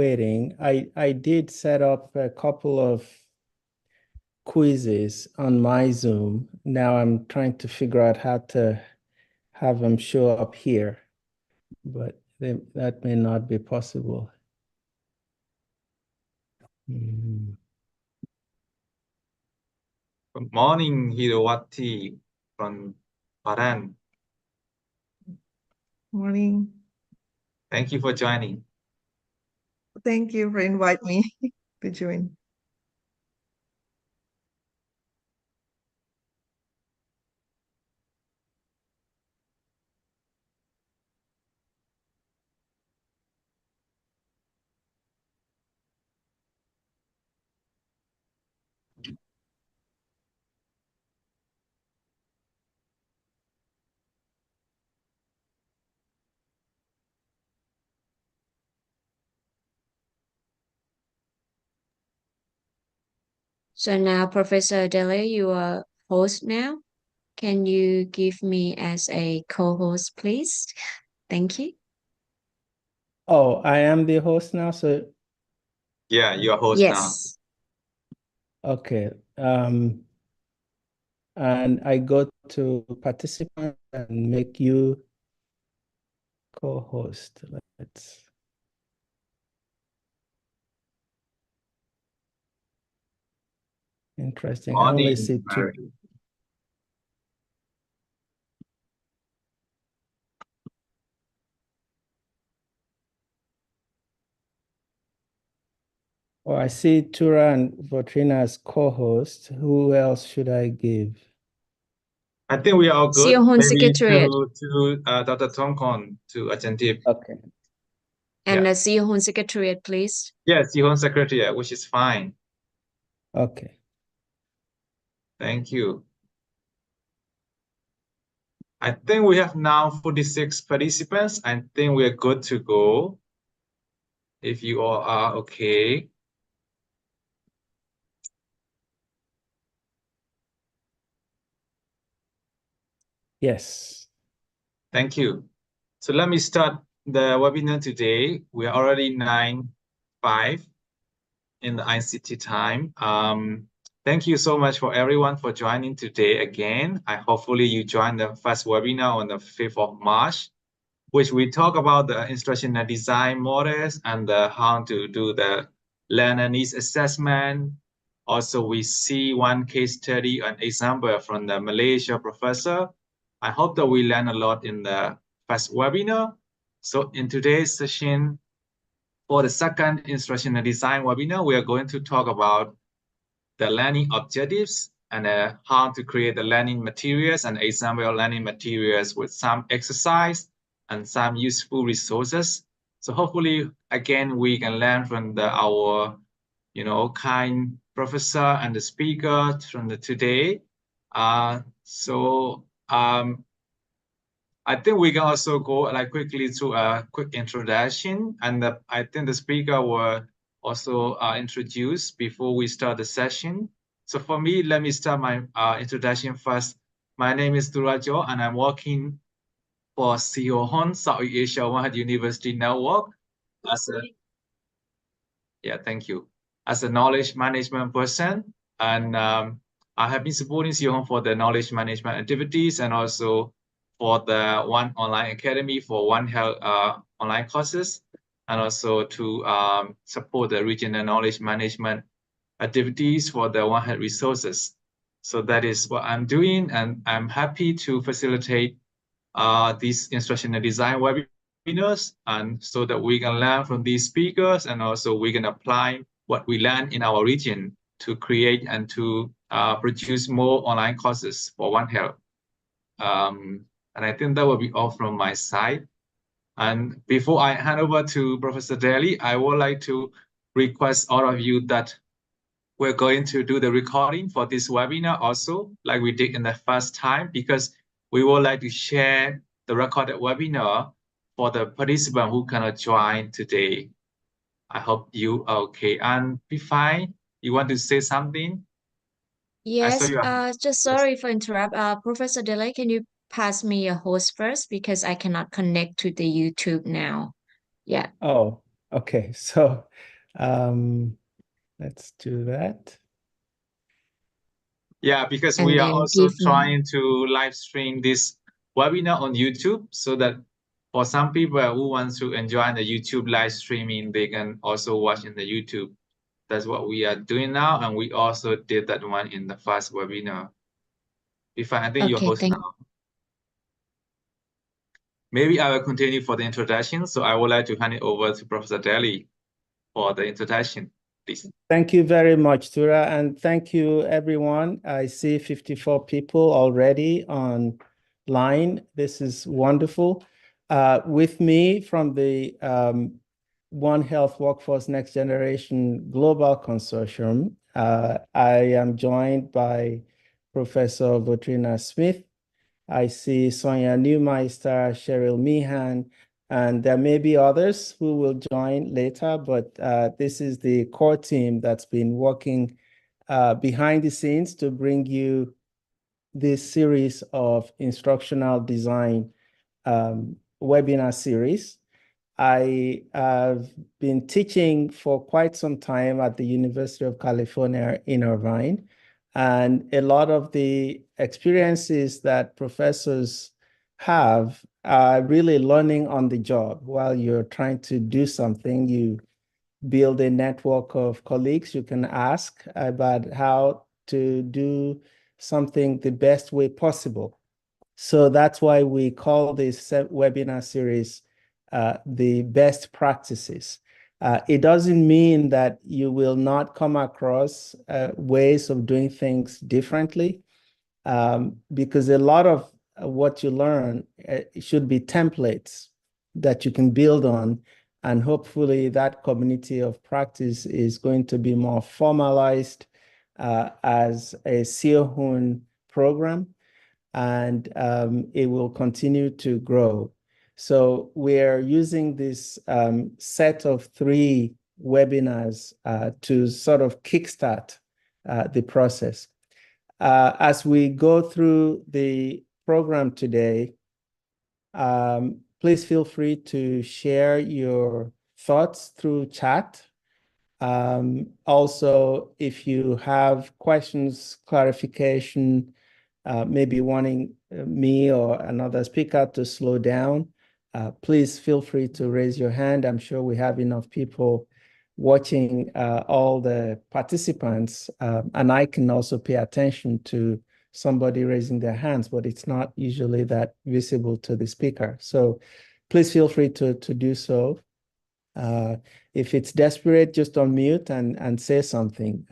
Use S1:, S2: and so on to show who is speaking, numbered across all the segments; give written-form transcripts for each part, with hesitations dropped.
S1: waiting, I did set up a couple of quizzes on my Zoom. Now I'm trying to figure out how to have them show up here, but that may not be possible. Mm.
S2: Good morning, Hirowati from Paran.
S3: Morning.
S2: Thank you for joining.
S3: Thank you for inviting me to join.
S4: So now, Professor Dele, you are host now. Can you give me as a co-host, please? Thank you.
S1: Oh, I am the host now, so
S2: Yeah, you're host
S4: Yes.
S1: okay. And I go to participant and make you co-host. Let's. Interesting.
S2: now.
S1: I only
S2: Morning,
S1: see two.
S2: Mary.
S1: Oh, I see Tura and Woutrina as co-host. Who else should I give?
S2: I think we are all good.
S4: SEAOHUN
S2: Maybe
S4: Secretariat
S2: to Dr. Tongkorn to attentive.
S1: Okay.
S4: and
S2: Yeah.
S4: the SEAOHUN Secretariat, please.
S2: Yes, your own secretary, which is fine.
S1: Okay.
S2: Thank you. I think we have now 46 participants. I think we are good to go. If you all are okay.
S1: Yes.
S2: Thank you. So let me start the webinar today. We are already 9:05 in the ICT time. Thank you so much for everyone for joining today again. Hopefully you joined the first webinar on the 5th of March, which we talk about the instructional design models and how to do the learner needs assessment. Also, we see one case study, an example from the Malaysia professor. I hope that we learn a lot in the first webinar. So in today's session, for the second instructional design webinar, we are going to talk about the learning objectives and how to create the learning materials and example learning materials with some exercise and some useful resources. So hopefully, again, we can learn from our, kind professor and the speaker from today. I think we can also go quickly through a quick introduction, and I think the speaker will also introduce before we start the session. So for me, let me start my introduction first. My name is Durajo, and I'm working for SEAOHUN, Southeast Asia One University Network. Thank you. As a knowledge management person, and I have been supporting SEAOHUN for the knowledge management activities and also for the One Online Academy for One Health online courses, and also to support the regional knowledge management activities for the One Health resources. So that is what I'm doing, and I'm happy to facilitate these instructional design webinars, and so that we can learn from these speakers, and also we can apply what we learn in our region to create and to produce more online courses for One Health. And I think that will be all from my side. And before I hand over to Professor Dele, I would like to request all of you that we're going to do the recording for this webinar also, like we did in the first time, because we would like to share the recorded webinar for the participant who cannot join today. I hope you are okay. And be fine. You want to say something?
S4: Yes, just sorry for interrupt. Professor Dele, can you pass me a host first because I cannot connect to the YouTube now. Yeah.
S1: Oh, Okay, so let's do that.
S2: Yeah, because
S4: And
S2: we are
S4: then
S2: also
S4: give me,
S2: trying to live stream this webinar on YouTube so that for some people who want to enjoy the YouTube live streaming, they can also watch in the YouTube. That's what we are doing now, and we also did that one in the first webinar. I think you're
S4: okay,
S2: host now. Maybe I will continue for the introduction. So I would like to hand it over to Professor Dele for the introduction, please.
S1: Thank you very much, Tura, and thank you, everyone. I see 54 people already online. This is wonderful. With me from the One Health Workforce Next Generation Global Consortium, I am joined by Professor Woutrina Smith. I see Sonia Neumeister, Cheryl Meehan, and there may be others who will join later, but this is the core team that's been working behind the scenes to bring you this series of instructional design webinar series. I have been teaching for quite some time at the University of California in Irvine, and a lot of the experiences that professors have are really learning on the job. While you're trying to do something, you build a network of colleagues you can ask about how to do something the best way possible. So that's why we call this webinar series the best practices. It doesn't mean that you will not come across ways of doing things differently, because a lot of what you learn should be templates that you can build on, and hopefully that community of practice is going to be more formalized as a SEAOHUN program, and it will continue to grow. So we're using this set of 3 webinars to sort of kickstart the process. As we go through the program today, please feel free to share your thoughts through chat. Also, if you have questions, clarification, maybe wanting me or another speaker to slow down, please feel free to raise your hand. I'm sure we have enough people watching all the participants, and I can also pay attention to somebody raising their hands, but it's not usually that visible to the speaker. So please feel free to do so. If it's desperate, just unmute and say something.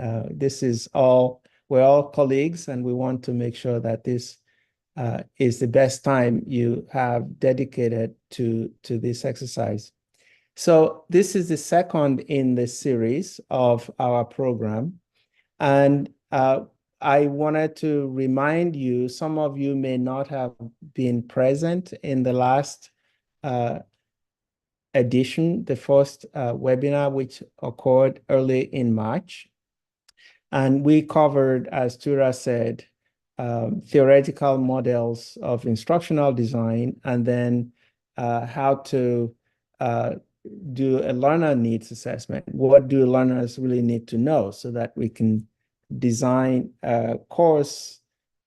S1: We're all colleagues, and we want to make sure that this is the best time you have dedicated to this exercise. So this is the second in the series of our program. And I wanted to remind you, some of you may not have been present in the last edition, the first webinar, which occurred early in March. And we covered, as Tura said, theoretical models of instructional design, and then how to do a learner needs assessment. What do learners really need to know so that we can design a course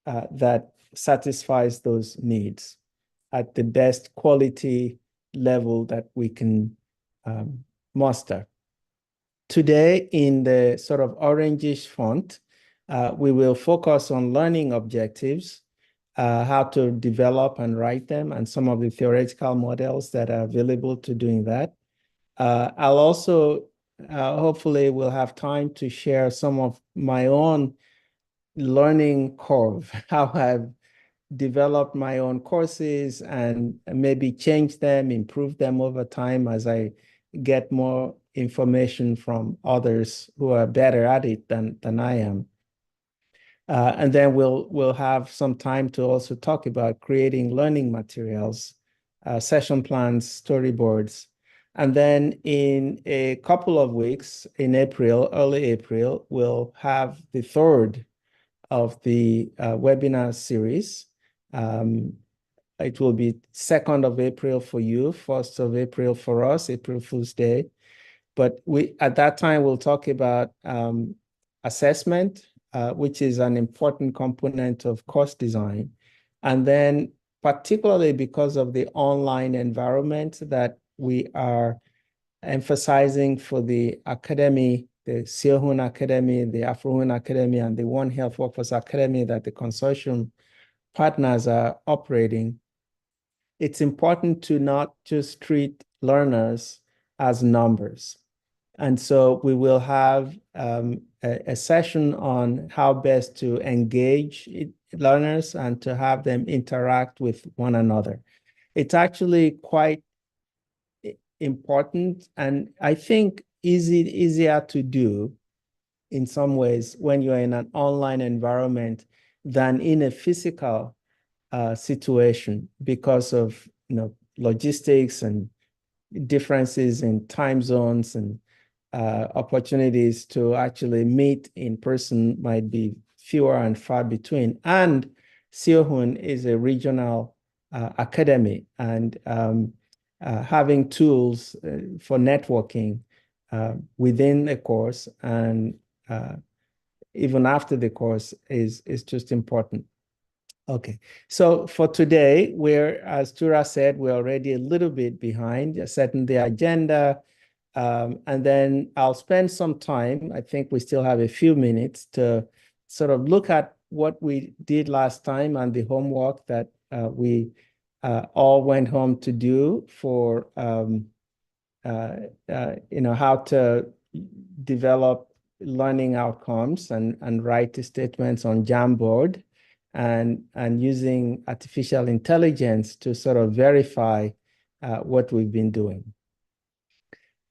S1: that satisfies those needs at the best quality level that we can muster. Today, in the sort of orangish font, we will focus on learning objectives, how to develop and write them, and some of the theoretical models that are available to doing that. I'll also, hopefully, will have time to share some of my own learning curve, how I've developed my own courses and maybe change them, improve them over time as I get more information from others who are better at it than I am. And then we'll have some time to also talk about creating learning materials, session plans, storyboards. And then in a couple of weeks, in April, early April, we'll have the third of the webinar series. It will be 2nd of April for you, 1st of April for us, April Fool's Day. But at that time, we'll talk about assessment, which is an important component of course design. And then particularly because of the online environment that we are emphasizing for the academy, the SEAOHUN Academy, the AfroHUN Academy, and the One Health Workforce Academy that the consortium partners are operating, it's important to not just treat learners as numbers. And so we will have a session on how best to engage learners and to have them interact with one another. It's actually quite important and I think easier to do in some ways when you're in an online environment than in a physical situation because of logistics and differences in time zones and opportunities to actually meet in person might be fewer and far between. And SEAOHUN is a regional academy, and having tools for networking within a course and even after the course is just important. Okay, so for today, as Tura said, we're already a little bit behind setting the agenda. And then I'll spend some time, I think we still have a few minutes to sort of look at what we did last time and the homework that we all went home to do for, how to develop learning outcomes and write statements on Jamboard and using artificial intelligence to sort of verify what we've been doing.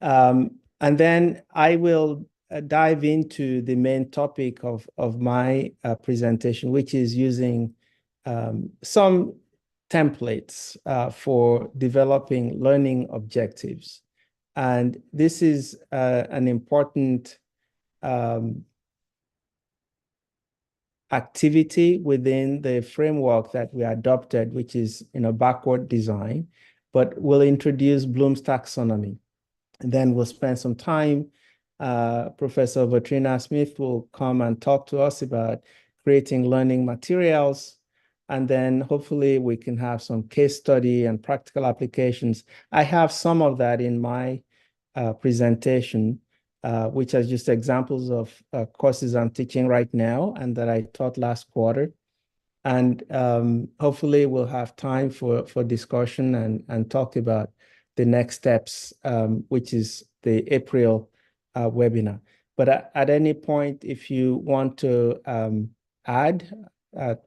S1: And then I will dive into the main topic of my presentation, which is using some templates for developing learning objectives. And this is an important activity within the framework that we adopted, which is backward design, but we'll introduce Bloom's taxonomy. And then we'll spend some time. Professor Woutrina Smith will come and talk to us about creating learning materials. And then hopefully we can have some case study and practical applications. I have some of that in my presentation, which are just examples of courses I'm teaching right now and that I taught last quarter. And hopefully we'll have time for discussion and talk about the next steps, which is the April webinar. But at any point, if you want to add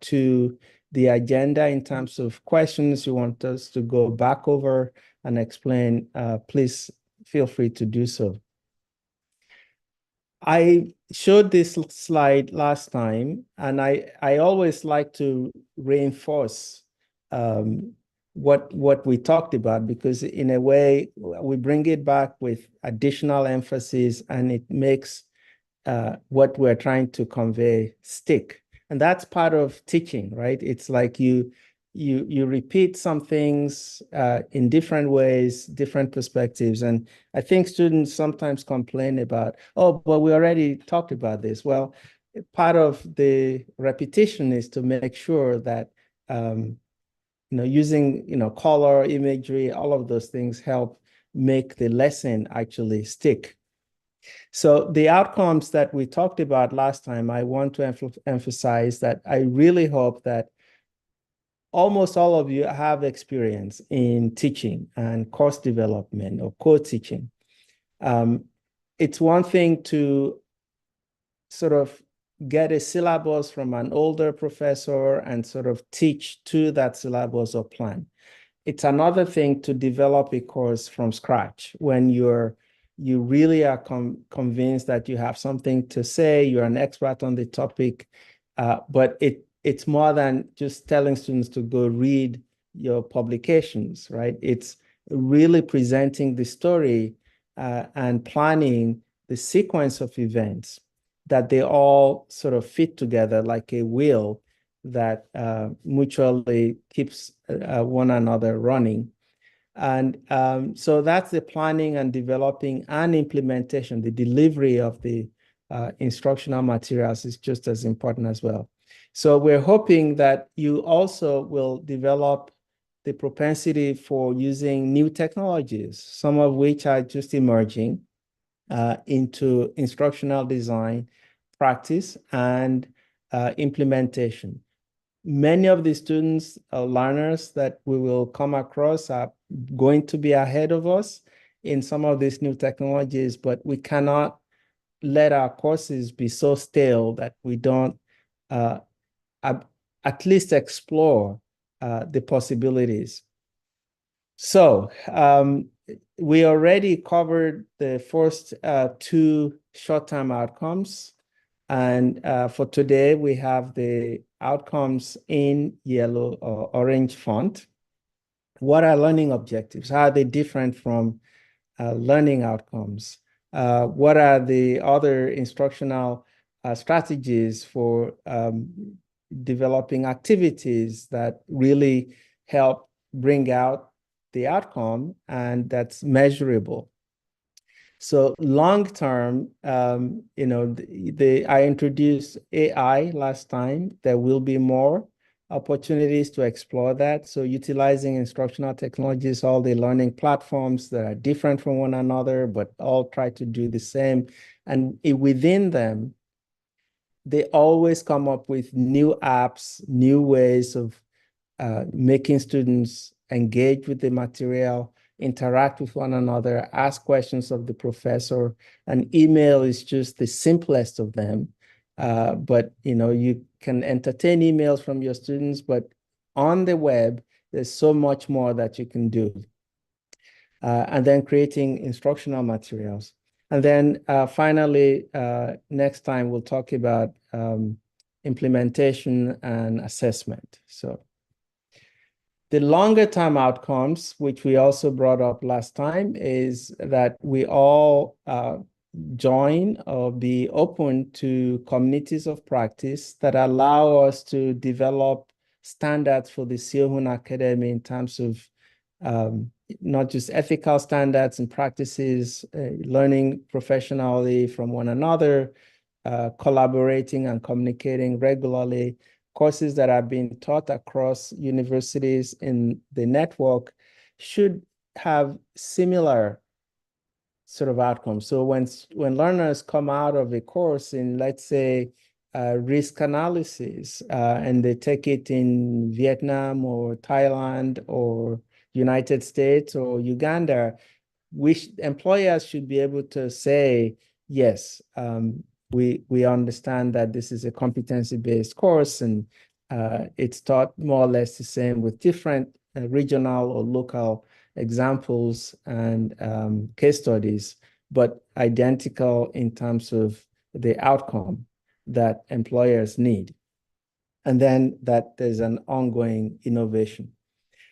S1: to the agenda in terms of questions you want us to go back over and explain, please feel free to do so. I showed this slide last time, and I always like to reinforce what we talked about, because in a way we bring it back with additional emphasis and it makes what we're trying to convey stick. And that's part of teaching, right? It's like you repeat some things in different ways, different perspectives. And I think students sometimes complain about, oh, but we already talked about this. Well, part of the repetition is to make sure that using color, imagery, all of those things help make the lesson actually stick. So the outcomes that we talked about last time, I want to emphasize that I really hope that almost all of you have experience in teaching and course development or co-teaching. It's one thing to sort of get a syllabus from an older professor and sort of teach to that syllabus or plan. It's another thing to develop a course from scratch when you really are convinced that you have something to say, you're an expert on the topic, but it's more than just telling students to go read your publications, right? It's really presenting the story and planning the sequence of events that they all sort of fit together like a wheel that mutually keeps one another running. And so that's the planning and developing and implementation. The delivery of the instructional materials is just as important as well. So we're hoping that you also will develop the propensity for using new technologies, some of which are just emerging into instructional design, practice, and implementation. Many of the students, learners that we will come across are going to be ahead of us in some of these new technologies, but we cannot let our courses be so stale that we don't at least explore the possibilities. So we already covered the first two short-term outcomes. And for today, we have the outcomes in yellow or orange font. What are learning objectives? How are they different from learning outcomes? What are the other instructional strategies for developing activities that really help bring out the outcome and that's measurable? So long term, you know, I introduced AI last time. There will be more opportunities to explore that. So utilizing instructional technologies, all the learning platforms that are different from one another, but all try to do the same. And within them, they always come up with new apps, new ways of making students engage with the material, interact with one another, ask questions of the professor. And email is just the simplest of them. But you know, you can entertain emails from your students, but on the web, there's so much more that you can do. And then creating instructional materials. And then finally, next time we'll talk about implementation and assessment. So the longer term outcomes, which we also brought up last time, is that we all join or be open to communities of practice that allow us to develop standards for the SEAOHUN Academy in terms of not just ethical standards and practices, learning professionally from one another, collaborating and communicating regularly. Courses that are being taught across universities in the network should have similar sort of outcomes. So when learners come out of a course in, let's say, risk analysis, and they take it in Vietnam or Thailand or United States or Uganda, employers should be able to say, yes, we understand that this is a competency-based course and it's taught more or less the same with different regional or local examples and case studies, but identical in terms of the outcome that employers need. And then that there's an ongoing innovation.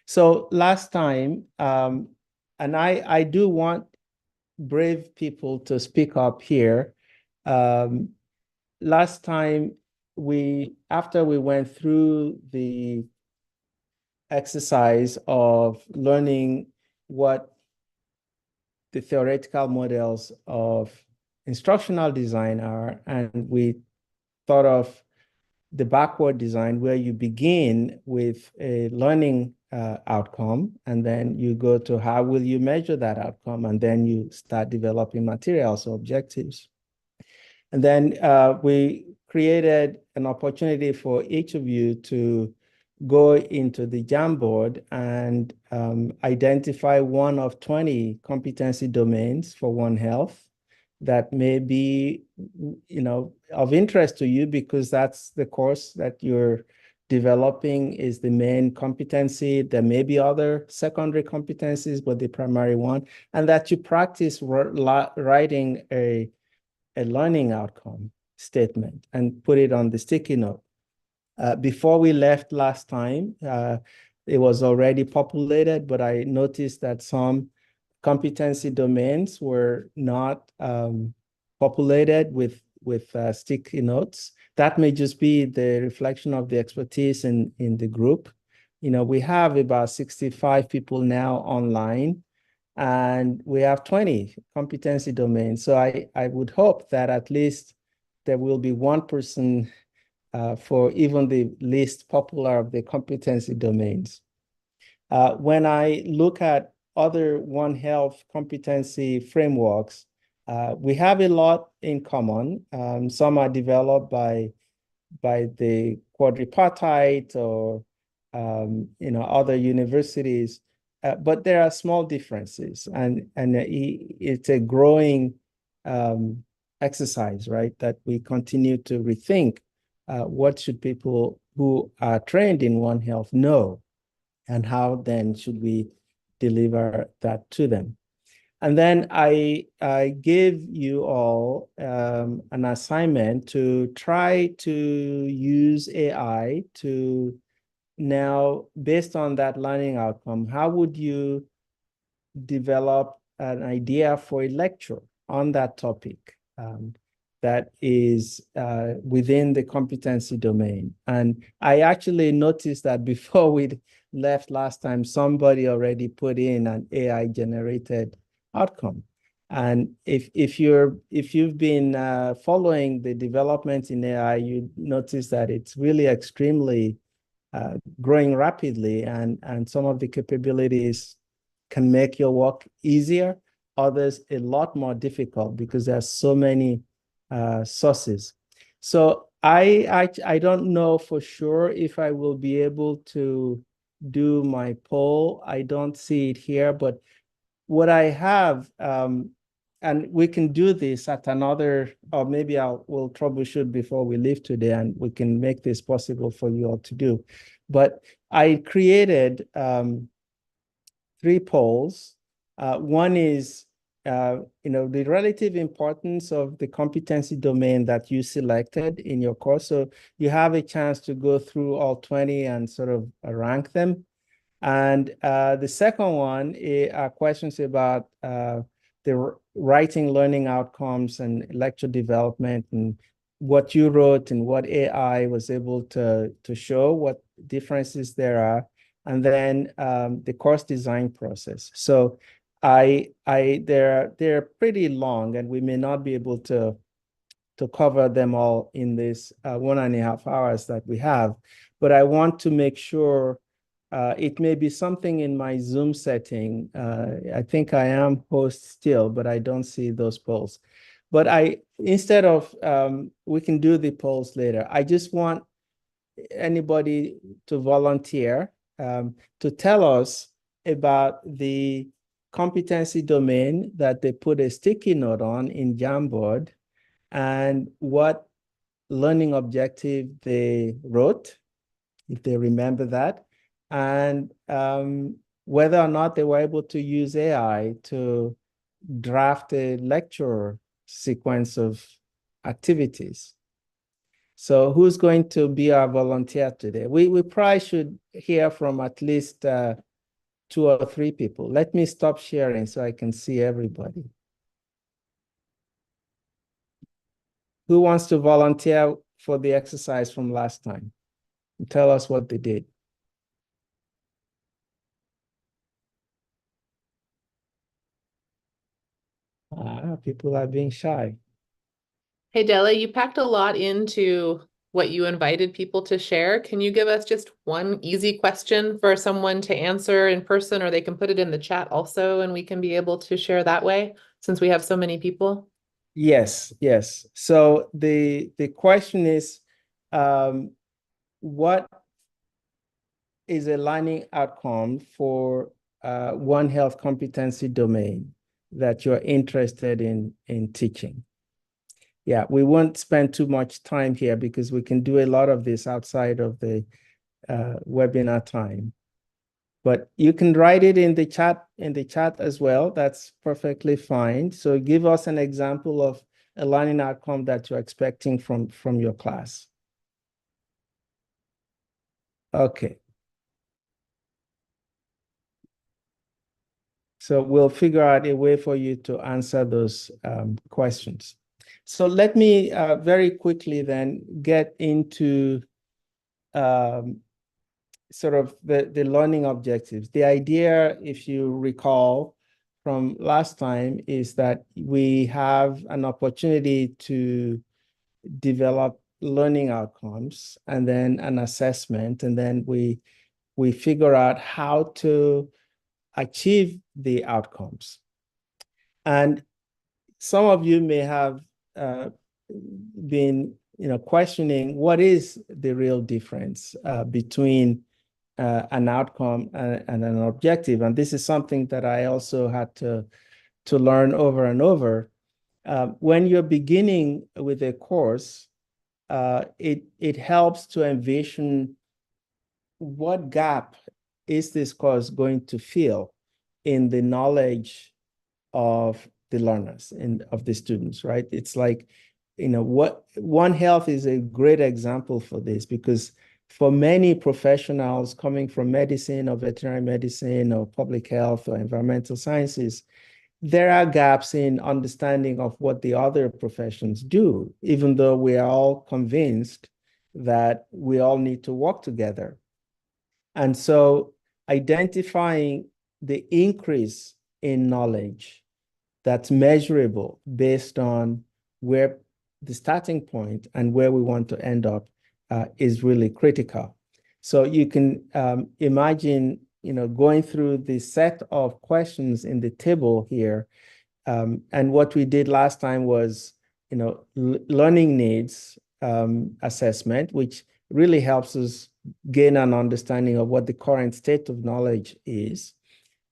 S1: So last time, and I do want brave people to speak up here. Last time, after we went through the exercise of learning what the theoretical models of instructional design are, and we thought of the backward design where you begin with a learning outcome, and then you go to how will you measure that outcome, and then you start developing materials or objectives. And then we created an opportunity for each of you to go into the Jamboard and identify one of 20 competency domains for One Health that may be, you know, of interest to you because that's the course that you're developing is the main competency. There may be other secondary competencies, but the primary one, and that you practice writing a learning outcome statement and put it on the sticky note. Before we left last time, it was already populated, but I noticed that some competency domains were not populated with sticky notes. That may just be the reflection of the expertise in the group. we have about 65 people now online, and we have 20 competency domains. So I would hope that at least there will be one person for even the least popular of the competency domains. When I look at other One Health competency frameworks, we have a lot in common. Some are developed by the quadripartite or other universities, but there are small differences, and it's a growing exercise, right? That we continue to rethink what should people who are trained in One Health know, and how then should we deliver that to them. And then I give you all an assignment to try to use AI to now, based on that learning outcome, how would you develop an idea for a lecture on that topic that is within the competency domain? And I actually noticed that before we left last time, somebody already put in an AI generated outcome. And if you've been following the developments in AI, you notice that it's really extremely growing rapidly, and some of the capabilities can make your work easier, others a lot more difficult because there's so many sources. So I don't know for sure if I will be able to do my poll. I don't see it here, but what I have, and we can do this at another, or maybe we'll troubleshoot before we leave today, and we can make this possible for you all to do. But I created 3 polls. One is, the relative importance of the competency domain that you selected in your course. So you have a chance to go through all 20 and sort of rank them. And the second one are questions about the writing learning outcomes and lecture development, and what you wrote and what AI was able to show, what differences there are, and then the course design process. So they're pretty long, and we may not be able to cover them all in this 1.5 hours that we have, but I want to make sure. It may be something in my Zoom setting. I think I am host still, but I don't see those polls. But instead of, we can do the polls later. I just want anybody to volunteer to tell us about the competency domain that they put a sticky note on in Jamboard, and what learning objective they wrote, if they remember that, and whether or not they were able to use AI to draft a lecture sequence of activities. So who's going to be our volunteer today? We probably should hear from at least 2 or 3 people. Let me stop sharing so I can see everybody. Who wants to volunteer for the exercise from last time? Tell us what they did. People are being shy.
S5: Hey, Dele, you packed a lot into what you invited people to share. Can you give us just one easy question for someone to answer in person, or they can put it in the chat also, and we can be able to share that way since we have so many people?
S1: Yes. So the question is, what is a learning outcome for One Health competency domain that you're interested in teaching? Yeah, we won't spend too much time here because we can do a lot of this outside of the webinar time. But you can write it in the chat as well. That's perfectly fine. So give us an example of a learning outcome that you're expecting from your class. Okay. So we'll figure out a way for you to answer those questions. So let me very quickly then get into sort of the learning objectives. The idea, if you recall from last time, is that we have an opportunity to develop learning outcomes and then an assessment, and then we figure out how to achieve the outcomes. And some of you may have been questioning what is the real difference between an outcome and an objective. And this is something that I also had to learn over and over. When you're beginning with a course, it helps to envision what gap is this course going to fill in the knowledge of the learners and of the students, right? It's like, what One Health is a great example for this, because for many professionals coming from medicine or veterinary medicine or public health or environmental sciences, there are gaps in understanding of what the other professions do, even though we are all convinced that we all need to work together. And so identifying the increase in knowledge that's measurable based on where the starting point and where we want to end up is really critical. So you can imagine, going through the set of questions in the table here. And what we did last time was, learning needs assessment, which really helps us gain an understanding of what the current state of knowledge is.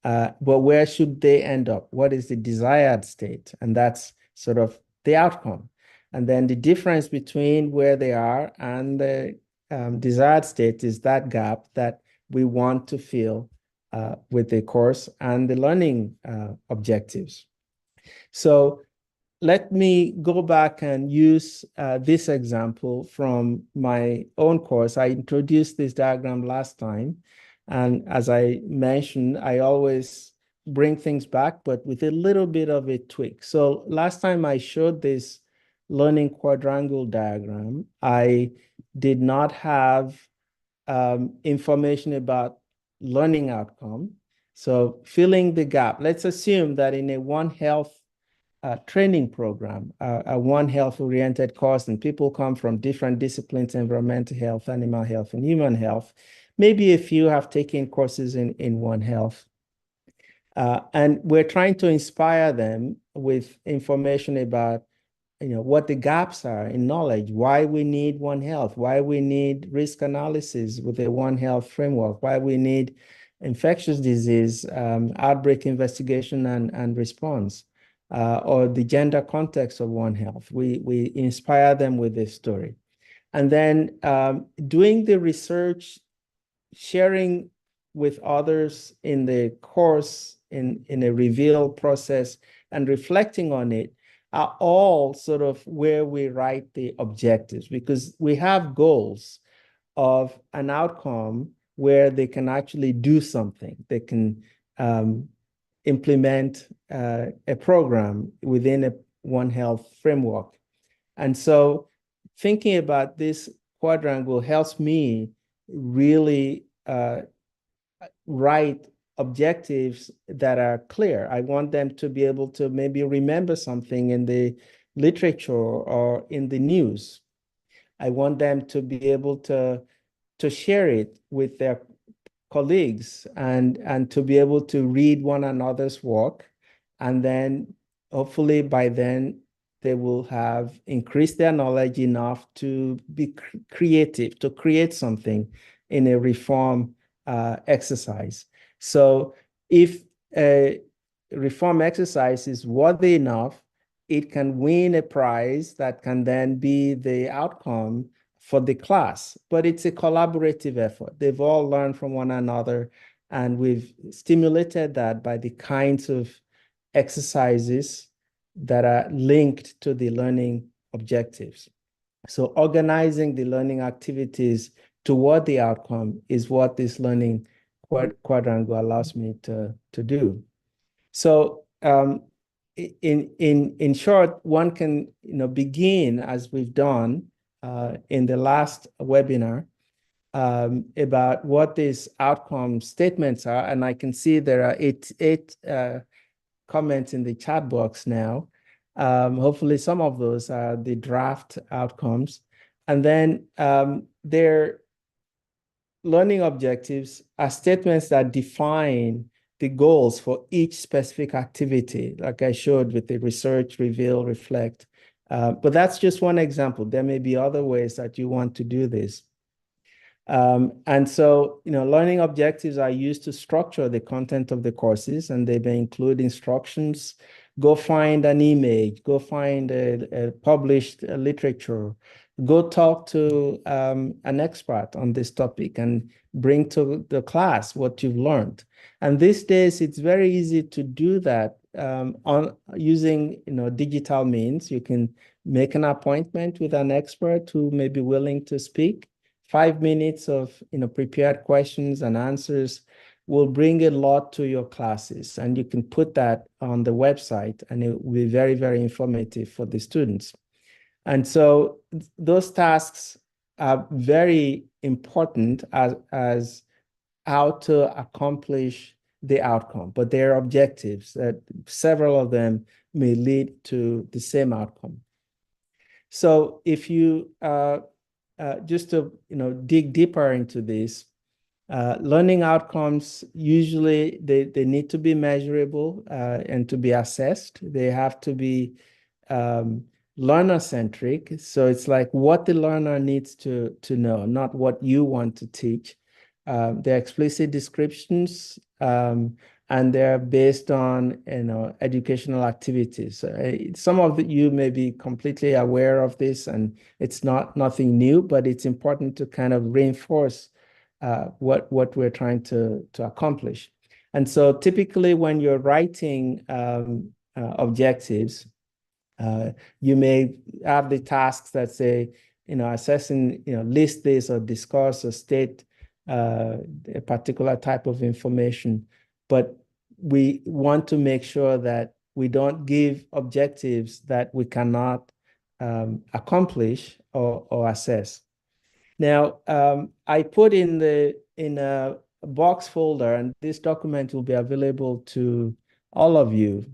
S1: But where should they end up? What is the desired state? And that's sort of the outcome. And then the difference between where they are and the desired state is that gap that we want to fill with the course and the learning objectives. So let me go back and use this example from my own course. I introduced this diagram last time. And as I mentioned, I always bring things back, but with a little bit of a tweak. So last time I showed this learning quadrangle diagram, I did not have information about learning outcome. So filling the gap, let's assume that in a One Health training program, a One Health oriented course, and people come from different disciplines: environmental health, animal health, and human health. Maybe a few have taken courses in One Health. And we're trying to inspire them with information about what the gaps are in knowledge, why we need One Health, why we need risk analysis with a One Health framework, why we need infectious disease outbreak investigation and response, or the gender context of One Health. We inspire them with this story. And then doing the research, sharing with others in the course, in a reveal process, and reflecting on it are all sort of where we write the objectives, because we have goals of an outcome where they can actually do something. They can implement a program within a One Health framework. And so thinking about this quadrangle helps me really write objectives that are clear. I want them to be able to maybe remember something in the literature or in the news. I want them to be able to share it with their colleagues and to be able to read one another's work. And then hopefully by then they will have increased their knowledge enough to be creative, to create something in a reform exercise. So if a reform exercise is worthy enough, it can win a prize that can then be the outcome for the class. But it's a collaborative effort. They've all learned from one another, and we've stimulated that by the kinds of exercises that are linked to the learning objectives. So organizing the learning activities toward the outcome is what this learning quadrangle allows me to do. So in short, one can begin, as we've done in the last webinar, about what these outcome statements are. And I can see there are eight comments in the chat box now. Hopefully some of those are the draft outcomes. And then their learning objectives are statements that define the goals for each specific activity, like I showed with the research, reveal, reflect. But that's just one example. There may be other ways that you want to do this. And so, learning objectives are used to structure the content of the courses, and they may include instructions. Go find an image, go find a published literature, go talk to an expert on this topic and bring to the class what you've learned. And these days, it's very easy to do that on using digital means. You can make an appointment with an expert who may be willing to speak. 5 minutes of prepared questions and answers will bring a lot to your classes, and you can put that on the website, and it will be very, very informative for the students. And so those tasks are very important as how to accomplish the outcome, but they're objectives that several of them may lead to the same outcome. So if you just to dig deeper into this, learning outcomes usually they need to be measurable and to be assessed. They have to be learner-centric. So it's like what the learner needs to know, not what you want to teach. They're explicit descriptions, and they're based on educational activities. Some of you may be completely aware of this, and it's nothing new, but it's important to kind of reinforce what we're trying to accomplish. And so typically when you're writing objectives, you may have the tasks that say, assessing, list this or discuss or state a particular type of information. But we want to make sure that we don't give objectives that we cannot accomplish or assess. Now, I put in a box folder, and this document will be available to all of you.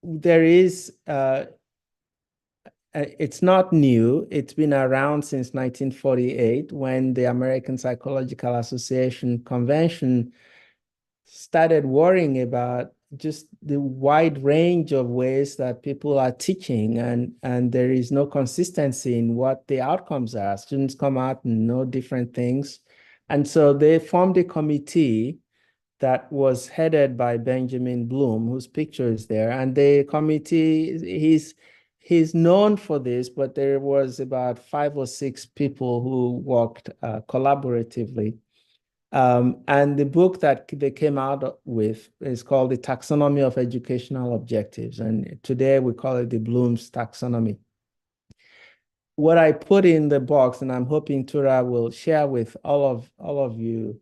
S1: There is, it's not new. It's been around since 1948 when the American Psychological Association Convention started worrying about just the wide range of ways that people are teaching, and there is no consistency in what the outcomes are. Students come out and know different things. And so they formed a committee that was headed by Benjamin Bloom, whose picture is there. And the committee, he's known for this, but there was about 5 or 6 people who worked collaboratively. And the book that they came out with is called The Taxonomy of Educational Objectives. And today we call it the Bloom's Taxonomy. What I put in the box, and I'm hoping Tura will share with all of you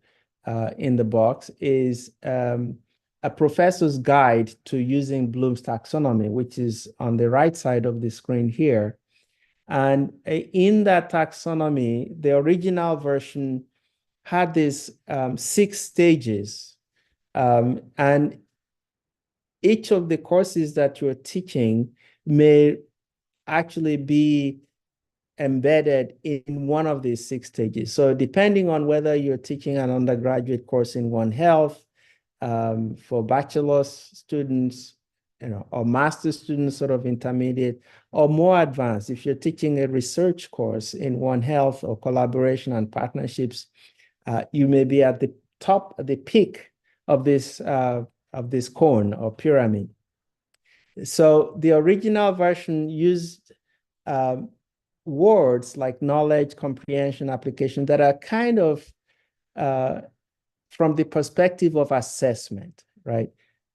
S1: in the box, is a professor's guide to using Bloom's taxonomy, which is on the right side of the screen here. And in that taxonomy, the original version had these 6 stages. And each of the courses that you're teaching may actually be embedded in one of these 6 stages. So depending on whether you're teaching an undergraduate course in One Health, for bachelor's students, or master's students, sort of intermediate, or more advanced, if you're teaching a research course in One Health or collaboration and partnerships, you may be at the top, the peak of this cone or pyramid. So the original version used words like knowledge, comprehension, application that are kind of from the perspective of assessment, right?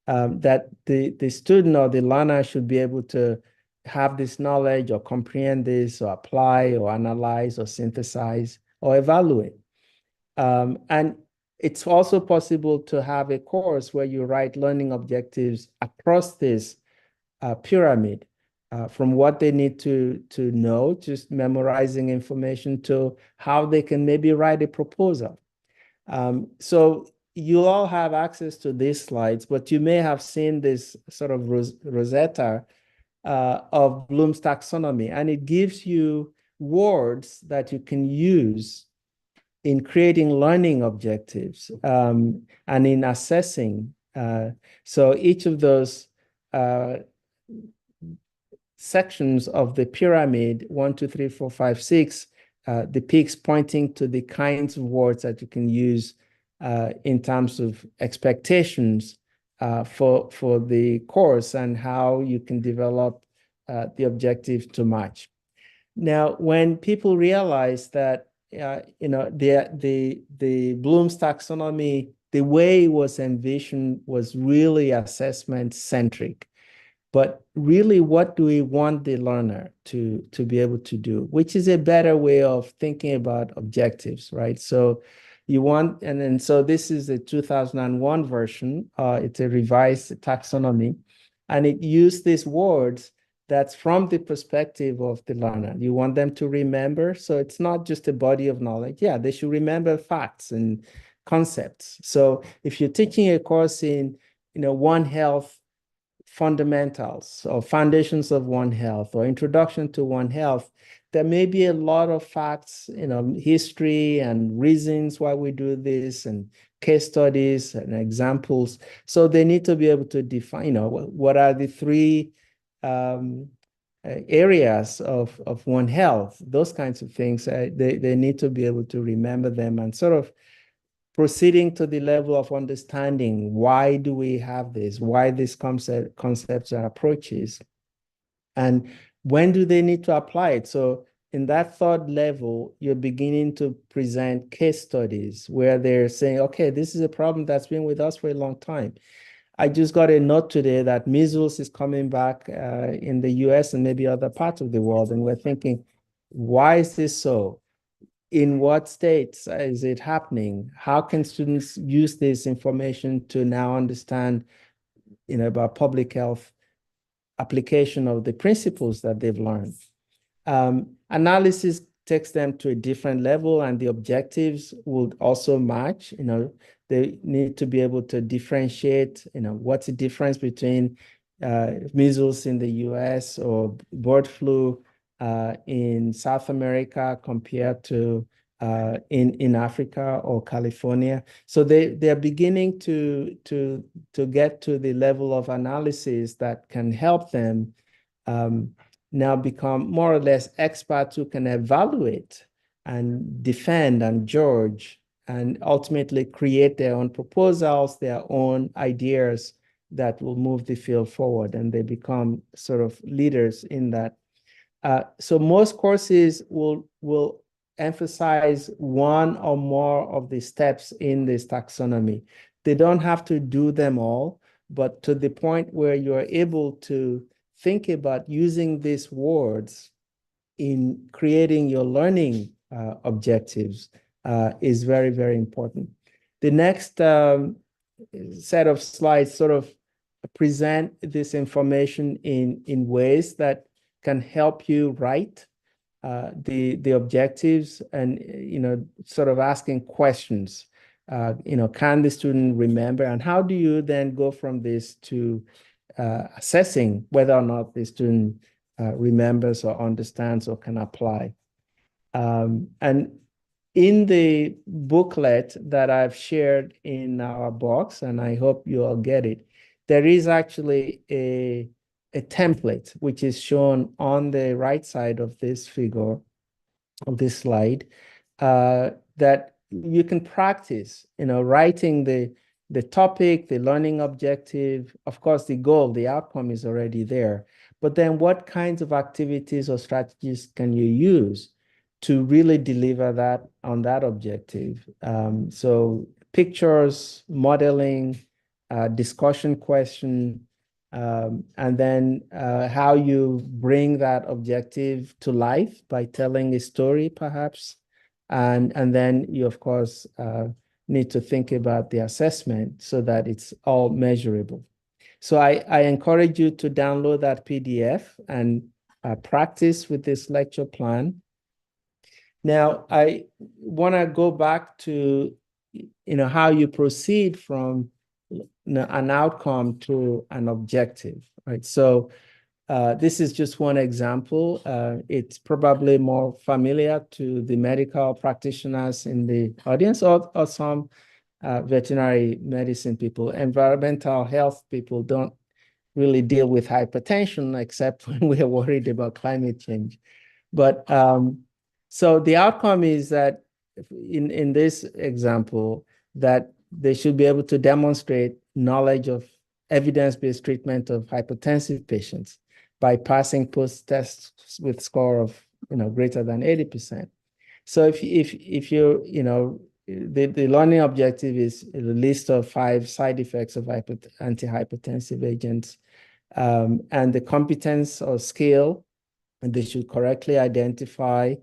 S1: That the student or the learner should be able to have this knowledge or comprehend this or apply or analyze or synthesize or evaluate. And it's also possible to have a course where you write learning objectives across this pyramid. from what they need to know, just memorizing information, to how they can maybe write a proposal. So you all have access to these slides, but you may have seen this sort of Rosetta of Bloom's taxonomy, and it gives you words that you can use in creating learning objectives and in assessing. So each of those sections of the pyramid, 1, 2, 3, 4, 5, 6, depicts pointing to the kinds of words that you can use in terms of expectations for the course, and how you can develop the objective to match. Now, when people realize that the Bloom's taxonomy, the way it was envisioned was really assessment centric. But really, what do we want the learner to be able to do? Which is a better way of thinking about objectives, right? So you want, and so this is the 2001 version. It's a revised taxonomy, and it used these words that's from the perspective of the learner. You want them to remember. So it's not just a body of knowledge. Yeah, they should remember facts and concepts. So if you're teaching a course in, One Health fundamentals or foundations of One Health or introduction to One Health, there may be a lot of facts, history and reasons why we do this, and case studies and examples. So they need to be able to define, what are the three areas of One Health, those kinds of things. They need to be able to remember them, and sort of proceeding to the level of understanding, why do we have this? Why these concepts and approaches? And when do they need to apply it? So in that third level, you're beginning to present case studies where they're saying, okay, this is a problem that's been with us for a long time. I just got a note today that measles is coming back in the US and maybe other parts of the world. And we're thinking, why is this so? In what states is it happening? How can students use this information to now understand, about public health application of the principles that they've learned? Analysis takes them to a different level, and the objectives would also match. They need to be able to differentiate, what's the difference between measles in the US or bird flu in South America compared to in Africa or California. So they're beginning to get to the level of analysis that can help them now become more or less experts who can evaluate and defend and judge and ultimately create their own proposals, their own ideas that will move the field forward, and they become sort of leaders in that. So most courses will emphasize one or more of the steps in this taxonomy. They don't have to do them all, but to the point where you're able to think about using these words in creating your learning objectives is very, very important. The next set of slides sort of present this information in ways that can help you write the objectives, and sort of asking questions. Can the student remember, and how do you then go from this to assessing whether or not the student remembers or understands or can apply? And in the booklet that I've shared in our box, and I hope you all get it, there is actually a template which is shown on the right side of this figure, of this slide, that you can practice, writing the topic, the learning objective. Of course, the goal, the outcome is already there. But then what kinds of activities or strategies can you use to really deliver that on that objective? So pictures, modeling, discussion question, and then how you bring that objective to life by telling a story, perhaps. And then you, of course, need to think about the assessment so that it's all measurable. So I encourage you to download that PDF and practice with this lecture plan. Now, I want to go back to, how you proceed from an outcome to an objective, right? So this is just one example. It's probably more familiar to the medical practitioners in the audience or some veterinary medicine people. Environmental health people don't really deal with hypertension except when we are worried about climate change. But so the outcome is that in this example, that they should be able to demonstrate knowledge of evidence-based treatment of hypertensive patients by passing post-tests with score of greater than 80%. So if you're the learning objective is a list of 5 side effects of antihypertensive agents, and the competence or skill, and they should correctly identify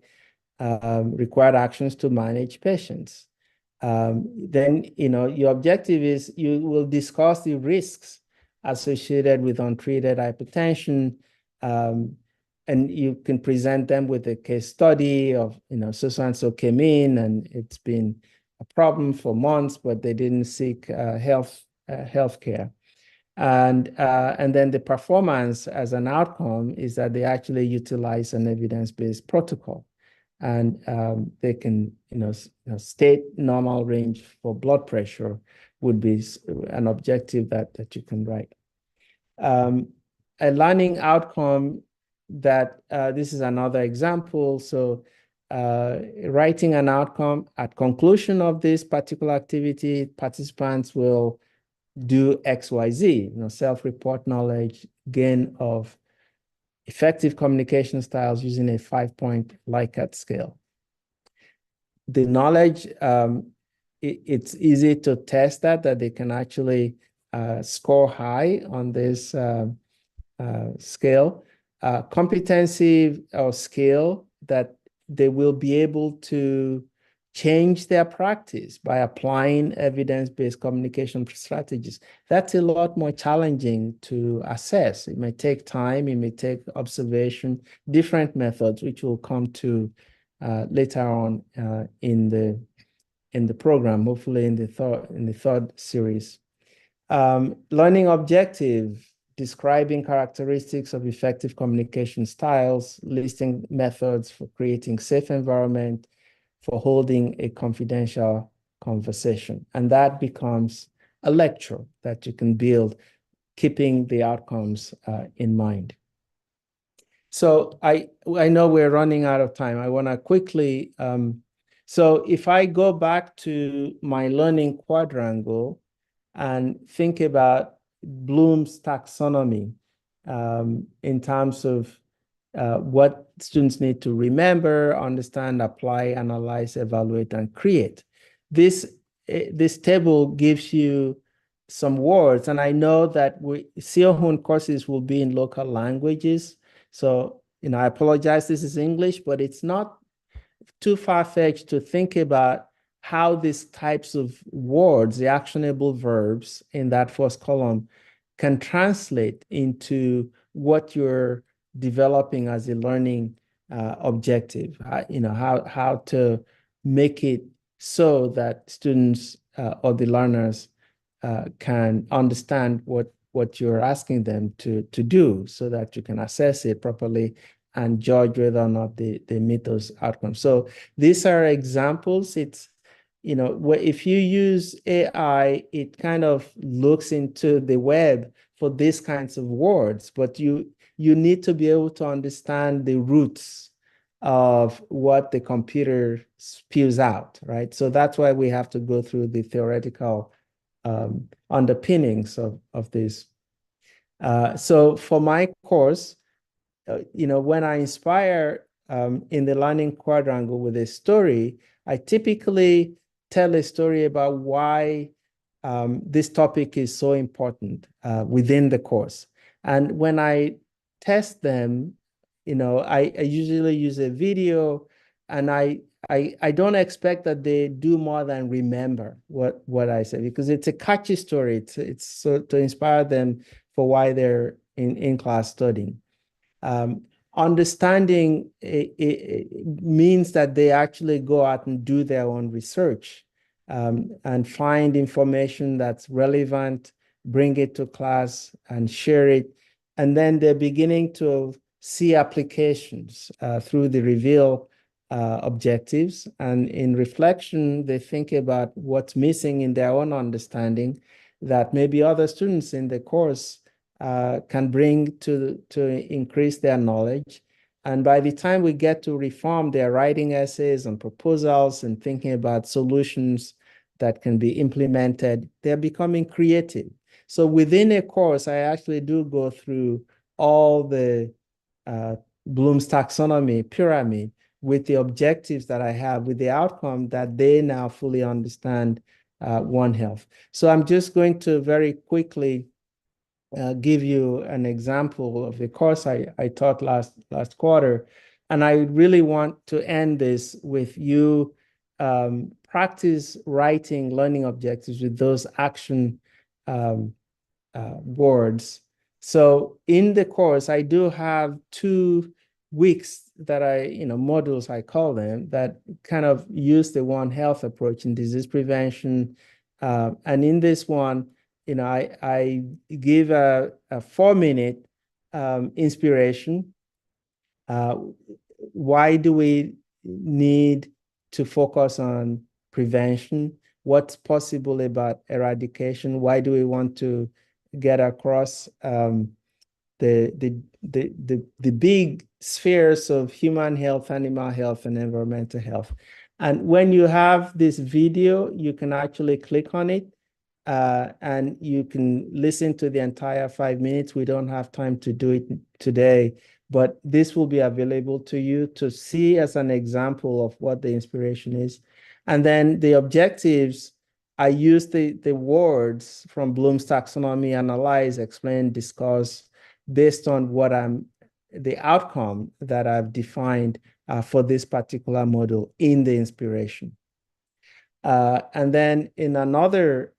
S1: required actions to manage patients. Then, your objective is you will discuss the risks associated with untreated hypertension, and you can present them with a case study of, so-and-so came in and it's been a problem for months, but they didn't seek health care. And then the performance as an outcome is that they actually utilize an evidence-based protocol. And they can, state normal range for blood pressure would be an objective that you can write. A learning outcome that this is another example. So writing an outcome at conclusion of this particular activity, participants will do XYZ, self-report knowledge, gain of effective communication styles using a 5-point Likert scale. The knowledge, it's easy to test that they can actually score high on this scale. Competency or skill that they will be able to change their practice by applying evidence-based communication strategies. That's a lot more challenging to assess. It may take time, it may take observation, different methods, which will come to later on in the program, hopefully in the third series. Learning objective, describing characteristics of effective communication styles, listing methods for creating safe environment, for holding a confidential conversation. And that becomes a lecture that you can build, keeping the outcomes in mind. So I know we're running out of time. I want to quickly, so if I go back to my learning quadrangle and think about Bloom's taxonomy in terms of what students need to remember, understand, apply, analyze, evaluate, and create. This table gives you some words, and I know that SEAOHUN courses will be in local languages. So, I apologize, this is English, but it's not too far-fetched to think about how these types of words, the actionable verbs in that first column, can translate into what you're developing as a learning objective. How to make it so that students or the learners can understand what you're asking them to do, so that you can assess it properly and judge whether or not they meet those outcomes. So these are examples. It's, if you use AI, it kind of looks into the web for these kinds of words, but you need to be able to understand the roots of what the computer spews out, right? So that's why we have to go through the theoretical underpinnings of this. So for my course, when I inspire in the learning quadrangle with a story, I typically tell a story about why this topic is so important within the course. And when I test them, I usually use a video, and I don't expect that they do more than remember what I say, because it's a catchy story. It's so to inspire them for why they're in class studying. Understanding it means that they actually go out and do their own research and find information that's relevant, bring it to class and share it. And then they're beginning to see applications through the reveal objectives. And in reflection, they think about what's missing in their own understanding that maybe other students in the course can bring to increase their knowledge. And by the time we get to reform their writing essays and proposals and thinking about solutions that can be implemented, they're becoming creative. So within a course, I actually do go through all the Bloom's taxonomy pyramid with the objectives that I have, with the outcome that they now fully understand One Health. So I'm just going to very quickly give you an example of the course I taught last quarter. And I really want to end this with you practice writing learning objectives with those action words. So in the course, I do have 2 weeks that modules I call them, that kind of use the One Health approach in disease prevention. And in this one, I give a 4-minute inspiration. Why do we need to focus on prevention? What's possible about eradication? Why do we want to get across the big spheres of human health, animal health, and environmental health? And when you have this video, you can actually click on it and you can listen to the entire 5 minutes. We don't have time to do it today, but this will be available to you to see as an example of what the inspiration is. And then the objectives, I use the words from Bloom's taxonomy: analyze, explain, discuss, based on what the outcome that I've defined for this particular model in the inspiration. And then in another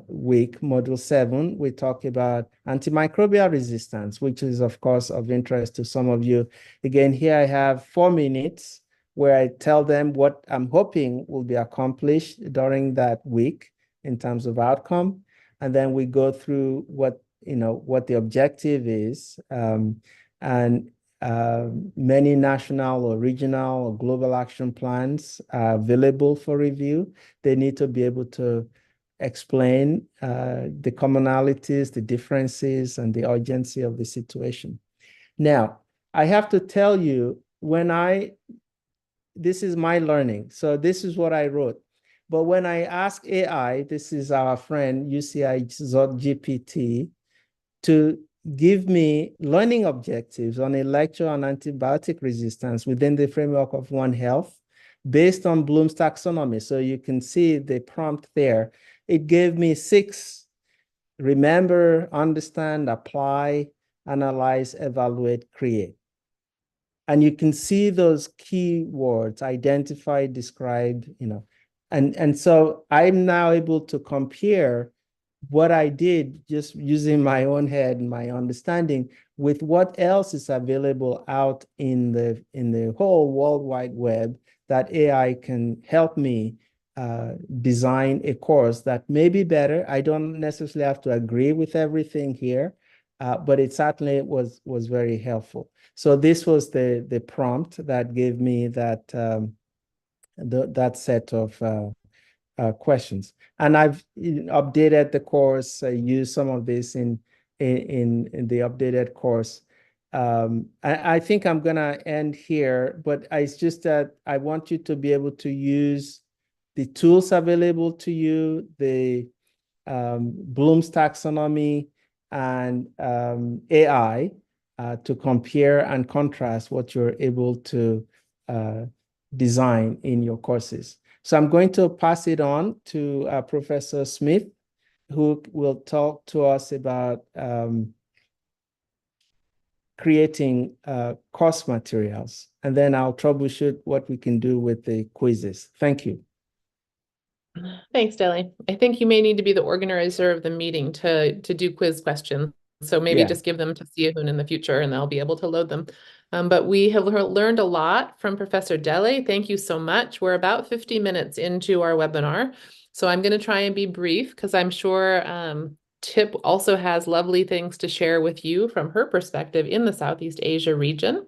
S1: week, module 7, we talk about antimicrobial resistance, which is, of course, of interest to some of you. Again, here I have 4 minutes where I tell them what I'm hoping will be accomplished during that week in terms of outcome. And then we go through what the objective is. And many national or regional or global action plans are available for review. They need to be able to explain the commonalities, the differences, and the urgency of the situation. Now, I have to tell you, this is my learning. So this is what I wrote. But when I ask AI, this is our friend UCI GPT, to give me learning objectives on a lecture on antibiotic resistance within the framework of One Health based on Bloom's taxonomy. So you can see the prompt there. It gave me 6: remember, understand, apply, analyze, evaluate, create. And you can see those key words: identify, describe, and so I'm now able to compare what I did just using my own head and my understanding with what else is available out in the whole World Wide Web that AI can help me design a course that may be better. I don't necessarily have to agree with everything here, but it certainly was very helpful. So this was the prompt that gave me that that set of questions. And I've updated the course. I used some of this in the updated course. I think I'm gonna end here, but it's just that I want you to be able to use the tools available to you, the Bloom's taxonomy and AI to compare and contrast what you're able to design in your courses. So I'm going to pass it on to Professor Smith, who will talk to us about creating course materials. And then I'll troubleshoot what we can do with the quizzes. Thank you.
S5: Thanks, Dele. I think you may need to be the organizer of the meeting to do quiz questions. So maybe
S1: Yeah.
S5: just give them to SEAOHUN in the future and they'll be able to load them. But we have learned a lot from Professor Dele. Thank you so much. We're about 50 minutes into our webinar. So I'm going to try and be brief because I'm sure Tip also has lovely things to share with you from her perspective in the Southeast Asia region.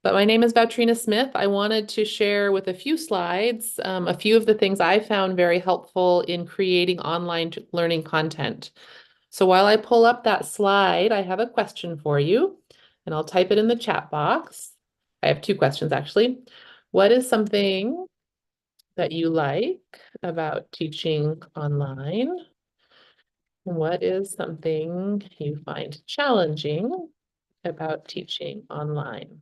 S5: But my name is Woutrina Smith. I wanted to share with a few slides a few of the things I found very helpful in creating online learning content. So while I pull up that slide, I have a question for you, and I'll type it in the chat box. I have two questions, actually. What is something that you like about teaching online? What is something you find challenging about teaching online?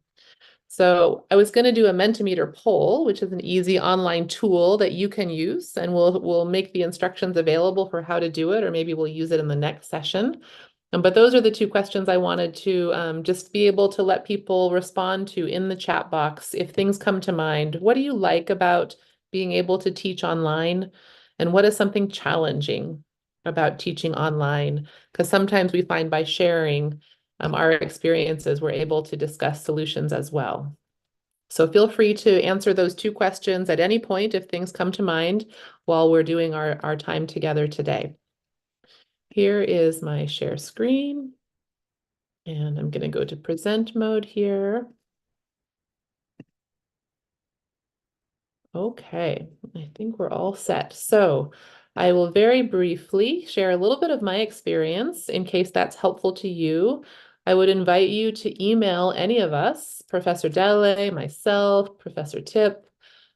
S5: So I was going to do a Mentimeter poll, which is an easy online tool that you can use, and we'll make the instructions available for how to do it, or maybe we'll use it in the next session. But those are the two questions I wanted to just be able to let people respond to in the chat box if things come to mind. What do you like about being able to teach online? And what is something challenging about teaching online? Because sometimes we find by sharing our experiences, we're able to discuss solutions as well. So feel free to answer those two questions at any point if things come to mind while we're doing our time together today. Here is my share screen, and I'm going to go to present mode here. Okay, I think we're all set. So I will very briefly share a little bit of my experience in case that's helpful to you. I would invite you to email any of us, Professor Dele, myself, Professor Tip,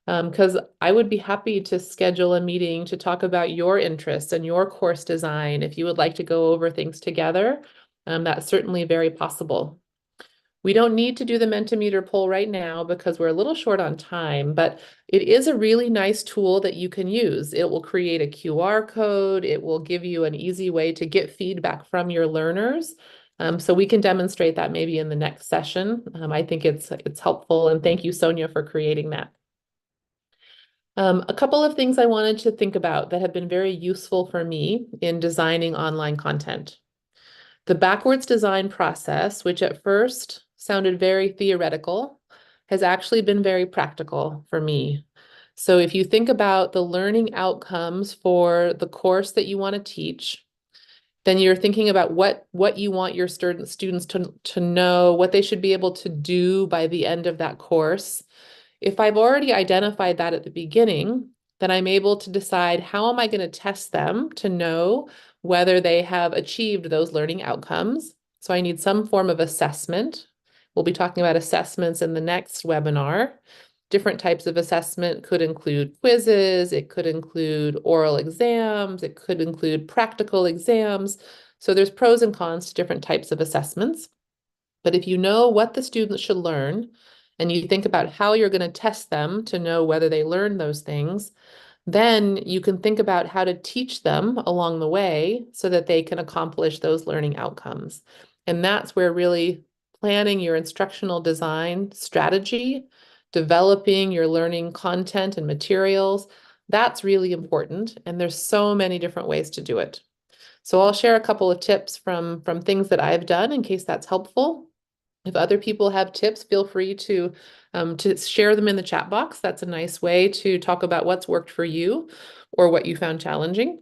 S5: because I would be happy to schedule a meeting to talk about your interests and your course design. If you would like to go over things together, that's certainly very possible. We don't need to do the Mentimeter poll right now because we're a little short on time, but it is a really nice tool that you can use. It will create a QR code. It will give you an easy way to get feedback from your learners. So we can demonstrate that maybe in the next session. I think it's helpful, and thank you, Sonia, for creating that. A couple of things I wanted to think about that have been very useful for me in designing online content. The backwards design process, which at first sounded very theoretical, has actually been very practical for me. So if you think about the learning outcomes for the course that you want to teach, then you're thinking about what you want your students to know, what they should be able to do by the end of that course. If I've already identified that at the beginning, then I'm able to decide how am I going to test them to know whether they have achieved those learning outcomes. So I need some form of assessment. We'll be talking about assessments in the next webinar. Different types of assessment could include quizzes, it could include oral exams, it could include practical exams. So there's pros and cons to different types of assessments. But if you know what the students should learn, and you think about how you're going to test them to know whether they learn those things, then you can think about how to teach them along the way so that they can accomplish those learning outcomes. And that's where really planning your instructional design strategy, developing your learning content and materials, that's really important. And there's so many different ways to do it. So I'll share a couple of tips from things that I've done in case that's helpful. If other people have tips, feel free to share them in the chat box. That's a nice way to talk about what's worked for you or what you found challenging.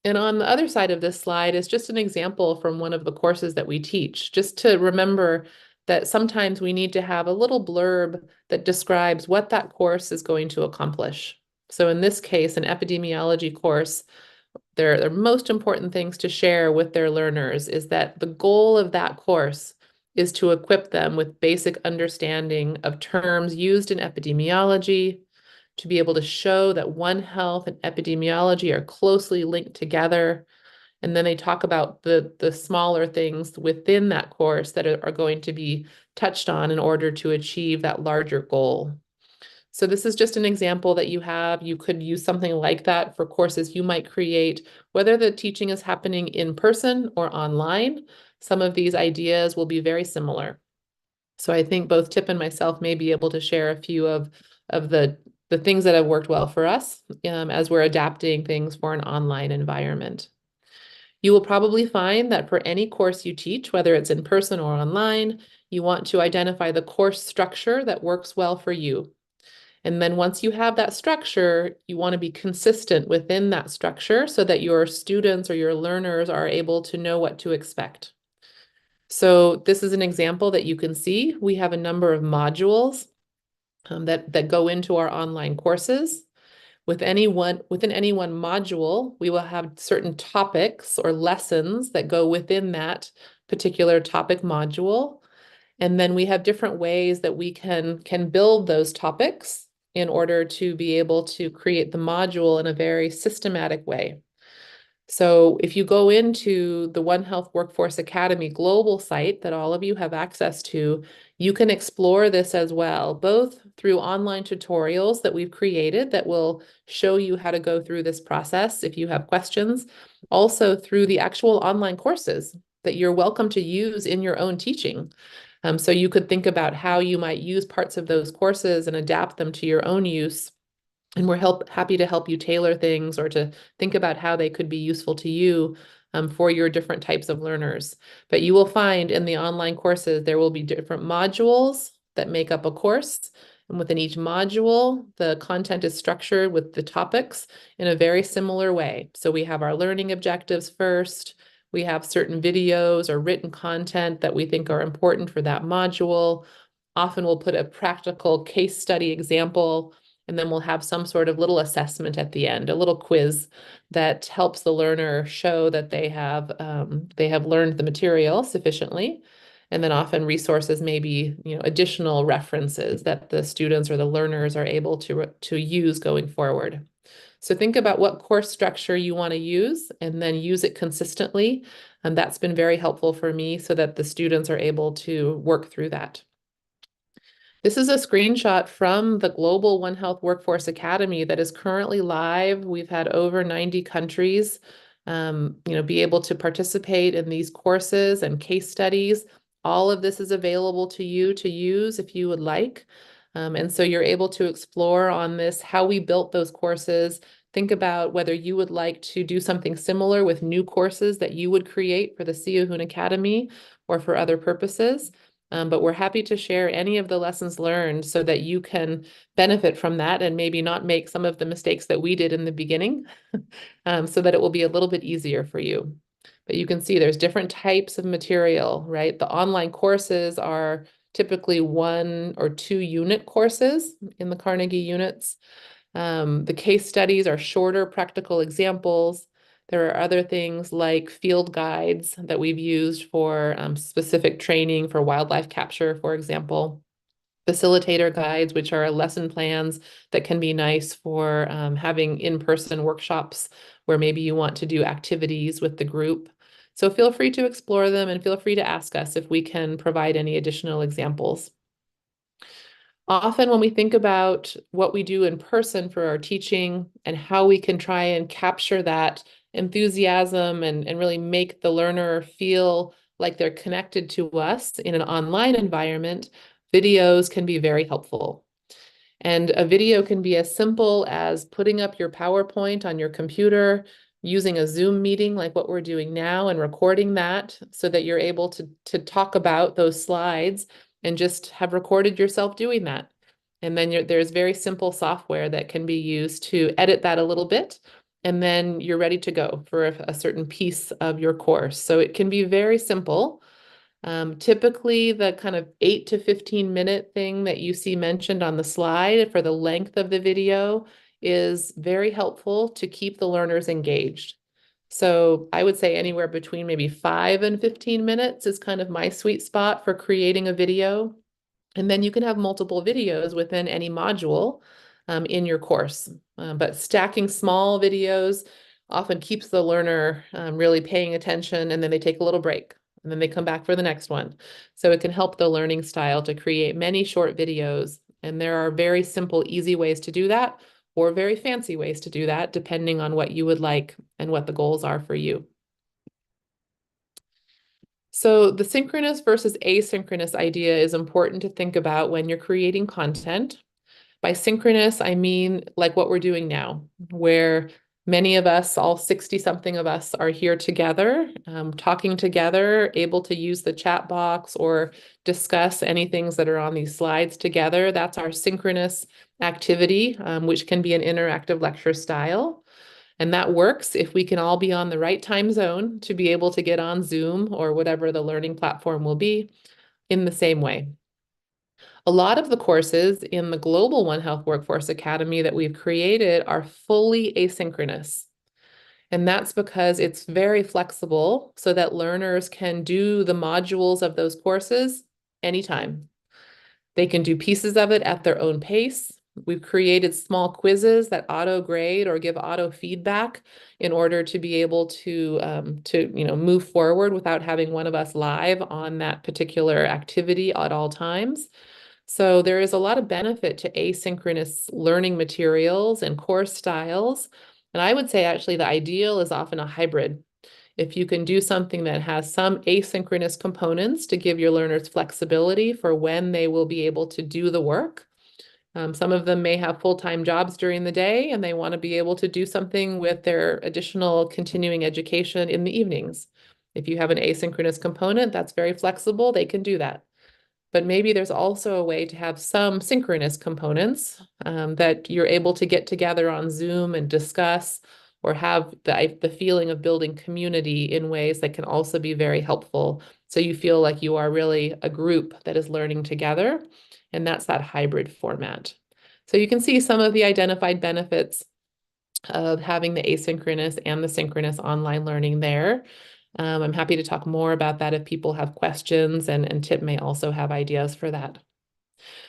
S5: And on the other side of this slide is just an example from one of the courses that we teach, just to remember that sometimes we need to have a little blurb that describes what that course is going to accomplish. So in this case, an epidemiology course, their most important things to share with their learners is that the goal of that course is to equip them with basic understanding of terms used in epidemiology, to be able to show that One Health and epidemiology are closely linked together. And then they talk about the smaller things within that course that are going to be touched on in order to achieve that larger goal. So this is just an example that you have. You could use something like that for courses you might create, whether the teaching is happening in person or online. Some of these ideas will be very similar. So I think both Tip and myself may be able to share a few of the the things that have worked well for us as we're adapting things for an online environment. You will probably find that for any course you teach, whether it's in person or online, you want to identify the course structure that works well for you. And then once you have that structure, you want to be consistent within that structure so that your students or your learners are able to know what to expect. So this is an example that you can see. We have a number of modules that go into our online courses. Within any one module, we will have certain topics or lessons that go within that particular topic module. And then we have different ways that we can build those topics in order to be able to create the module in a very systematic way. So if you go into the One Health Workforce Academy global site that all of you have access to, you can explore this as well, both through online tutorials that we've created that will show you how to go through this process if you have questions, also through the actual online courses that you're welcome to use in your own teaching. So you could think about how you might use parts of those courses and adapt them to your own use. And we're happy to help you tailor things or to think about how they could be useful to you for your different types of learners. But you will find in the online courses, there will be different modules that make up a course. And within each module, the content is structured with the topics in a very similar way. So we have our learning objectives first. We have certain videos or written content that we think are important for that module. Often we'll put a practical case study example, and then we'll have some sort of little assessment at the end, a little quiz that helps the learner show that they have learned the material sufficiently. And then often resources may be, additional references that the students or the learners are able to use going forward. So think about what course structure you want to use and then use it consistently. And that's been very helpful for me so that the students are able to work through that. This is a screenshot from the Global One Health Workforce Academy that is currently live. We've had over 90 countries, be able to participate in these courses and case studies. All of this is available to you to use if you would like. And so you're able to explore on this how we built those courses. Think about whether you would like to do something similar with new courses that you would create for the SEAOHUN Academy or for other purposes. But we're happy to share any of the lessons learned so that you can benefit from that and maybe not make some of the mistakes that we did in the beginning, so that it will be a little bit easier for you. But you can see there's different types of material, right? The online courses are typically 1 or 2 unit courses in the Carnegie units. The case studies are shorter practical examples. There are other things like field guides that we've used for specific training for wildlife capture, for example. Facilitator guides, which are lesson plans that can be nice for having in-person workshops where maybe you want to do activities with the group. So feel free to explore them and feel free to ask us if we can provide any additional examples. Often when we think about what we do in person for our teaching and how we can try and capture that enthusiasm and really make the learner feel like they're connected to us in an online environment, videos can be very helpful. And a video can be as simple as putting up your PowerPoint on your computer, using a Zoom meeting like what we're doing now and recording that so that you're able to talk about those slides and just have recorded yourself doing that. And then there's very simple software that can be used to edit that a little bit, and then you're ready to go for a certain piece of your course. So it can be very simple. Typically, the kind of 8 to 15 minute thing that you see mentioned on the slide for the length of the video is very helpful to keep the learners engaged. So I would say anywhere between maybe 5 and 15 minutes is kind of my sweet spot for creating a video. And then you can have multiple videos within any module in your course. But stacking small videos often keeps the learner really paying attention, and then they take a little break, and then they come back for the next one. So it can help the learning style to create many short videos. And there are very simple, easy ways to do that, or very fancy ways to do that, depending on what you would like and what the goals are for you. So the synchronous versus asynchronous idea is important to think about when you're creating content. By synchronous, I mean like what we're doing now, where many of us, all 60-something of us, are here together, talking together, able to use the chat box or discuss any things that are on these slides together. That's our synchronous activity, which can be an interactive lecture style. And that works if we can all be on the right time zone to be able to get on Zoom or whatever the learning platform will be in the same way. A lot of the courses in the Global One Health Workforce Academy that we've created are fully asynchronous. And that's because it's very flexible so that learners can do the modules of those courses anytime. They can do pieces of it at their own pace. We've created small quizzes that auto grade or give auto feedback in order to be able to move forward without having one of us live on that particular activity at all times. So there is a lot of benefit to asynchronous learning materials and course styles. And I would say actually the ideal is often a hybrid. If you can do something that has some asynchronous components to give your learners flexibility for when they will be able to do the work. Some of them may have full-time jobs during the day and they want to be able to do something with their additional continuing education in the evenings. If you have an asynchronous component that's very flexible, they can do that. But maybe there's also a way to have some synchronous components that you're able to get together on Zoom and discuss or have the feeling of building community in ways that can also be very helpful. So you feel like you are really a group that is learning together, and that's that hybrid format. So you can see some of the identified benefits of having the asynchronous and the synchronous online learning there. I'm happy to talk more about that if people have questions, and Tip may also have ideas for that.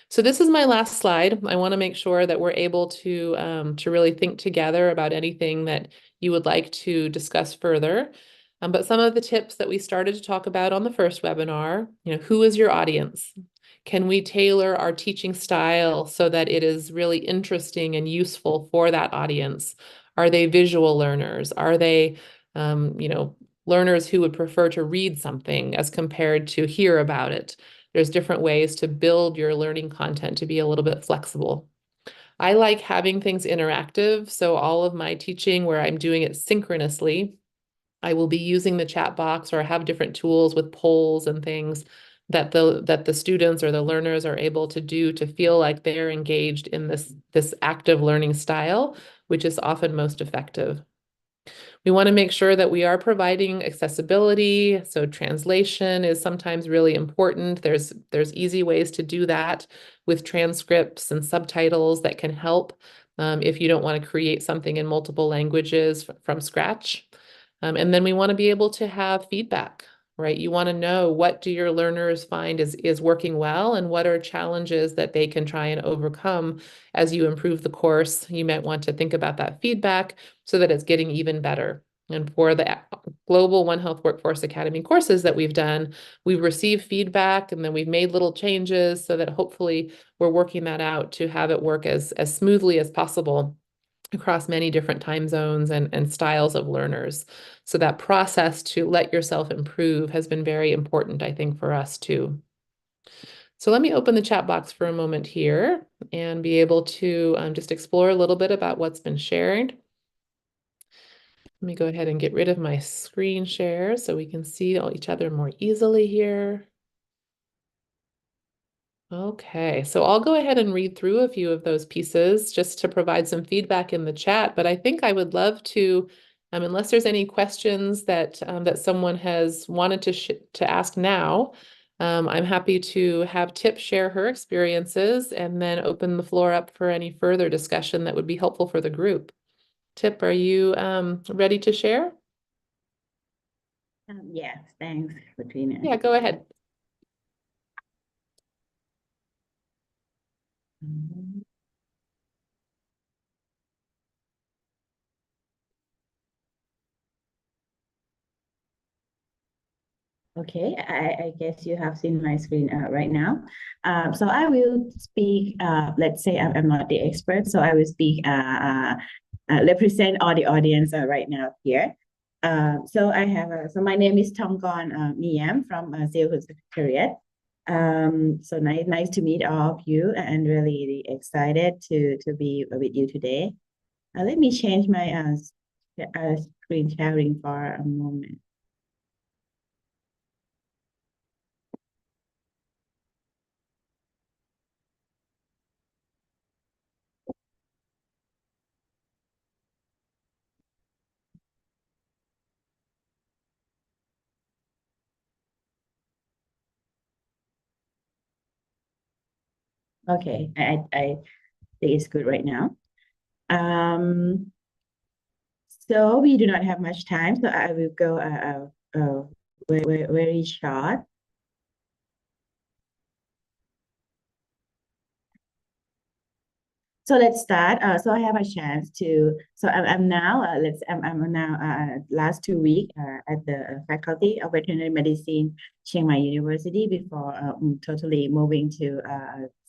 S5: So this is my last slide. I want to make sure that we're able to really think together about anything that you would like to discuss further. But some of the tips that we started to talk about on the first webinar, who is your audience? Can we tailor our teaching style so that it is really interesting and useful for that audience? Are they visual learners? Are they, learners who would prefer to read something as compared to hear about it? There's different ways to build your learning content to be a little bit flexible. I like having things interactive. So all of my teaching where I'm doing it synchronously, I will be using the chat box or have different tools with polls and things that the students or the learners are able to do to feel like they're engaged in this active learning style, which is often most effective. We want to make sure that we are providing accessibility. So translation is sometimes really important. There's easy ways to do that with transcripts and subtitles that can help if you don't want to create something in multiple languages from scratch. And then we want to be able to have feedback, right? You want to know, what do your learners find is working well, and what are challenges that they can try and overcome as you improve the course. You might want to think about that feedback so that it's getting even better. And for the Global One Health Workforce Academy courses that we've done, we've received feedback and then we've made little changes so that hopefully we're working that out to have it work as smoothly as possible across many different time zones and styles of learners. So that process to let yourself improve has been very important, I think, for us too. So let me open the chat box for a moment here and be able to just explore a little bit about what's been shared. Let me go ahead and get rid of my screen share so we can see each other more easily here. Okay, so I'll go ahead and read through a few of those pieces just to provide some feedback in the chat, but I think I would love to, unless there's any questions that someone has wanted to ask now, I'm happy to have Tip share her experiences and then open the floor up for any further discussion that would be helpful for the group. Tip, are you ready to share?
S6: Yes, thanks, Woutrina.
S5: Yeah, go ahead.
S6: Okay, I guess you have seen my screen right now. So I will speak, let's say I'm not the expert, so I will speak, represent all the audience right now here. So my name is Tongkorn Meeyam from SEAOHUN Secretariat. So nice to meet all of you, and really excited to be with you today. Let me change my screen sharing for a moment. Okay, I think it's good right now. So we do not have much time, so I will go very short. So let's start. So I have a chance to. So I'm now. I'm now last 2 weeks at the Faculty of Veterinary Medicine, Chiang Mai University, before totally moving to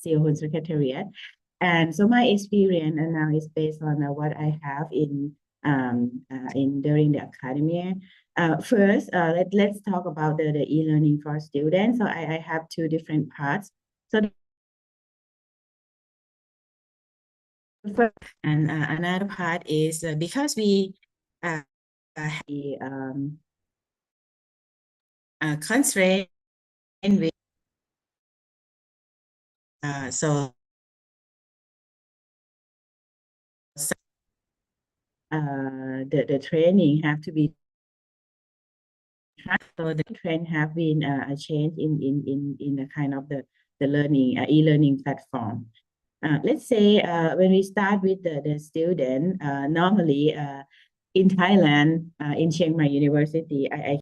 S6: SEAOHUN Secretariat. And so my experience now is based on what I have in during the academia. First, let's talk about the e-learning for students. So I have two different parts. So and another part is because we have the constraint with so the training have to be so the trend have been a change in the kind of the learning e-learning platform. Let's say when we start with the student, normally in Thailand, in Chiang Mai University, I